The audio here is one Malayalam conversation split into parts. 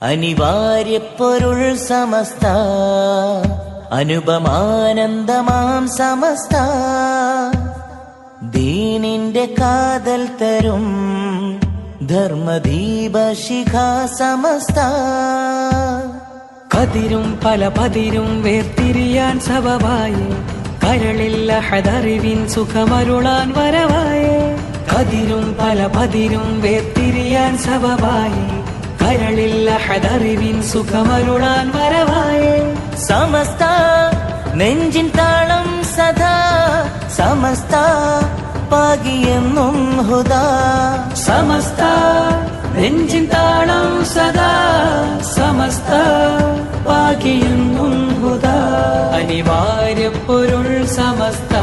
അനിവാര്യ പൊരുൾ സമസ്ത അനുപമാനന്ദമാം സമസ്ത ദീനിന്റെ കാതൽ തരും ധർമ്മദീപ ശിഖ സമസ്ത കതിരും പല പതിരും വേർതിരിയാൻ സബബായി കരളില്ല ഹദറിവിൻ സുഖമരുളാൻ വരവായേ കതിരും പല പതിരും വേർതിരിയാൻ സബബായി കരളില്ല ഹദറിവിൻ സുഖമരുളാൻ വരവായേ സമസ്ത നെഞ്ചിൻ താളം സദാ സമസ്ത പാകിയെന്നും ഹുദാ സമസ്ത നെഞ്ചിൻ താളം സദാ സമസ്ത പാകിയെന്നും ഹുദാ അനിവാര്യ പൊരുൾ സമസ്ത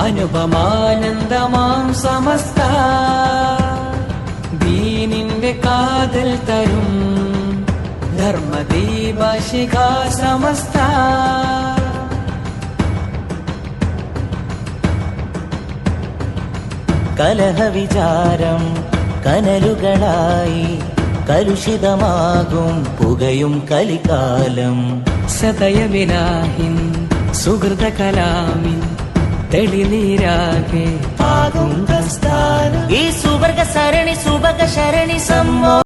അനുപമാനന്ദമാം സമസ്ത ദീനിന്റെ കാതൽ തരും ധർമ്മദീപ ശിഖ സമസ്ത കലഹവിചാരം കനലുകളായി കലുഷിതമാകും പുകയും കലികാലം സദയവിലാഹിൻ സുഹൃത കലാമിൻ തെളിനീരാകെ ഈ സുവർഗ സരണി സുഭഗ ശരണി സമ്മോ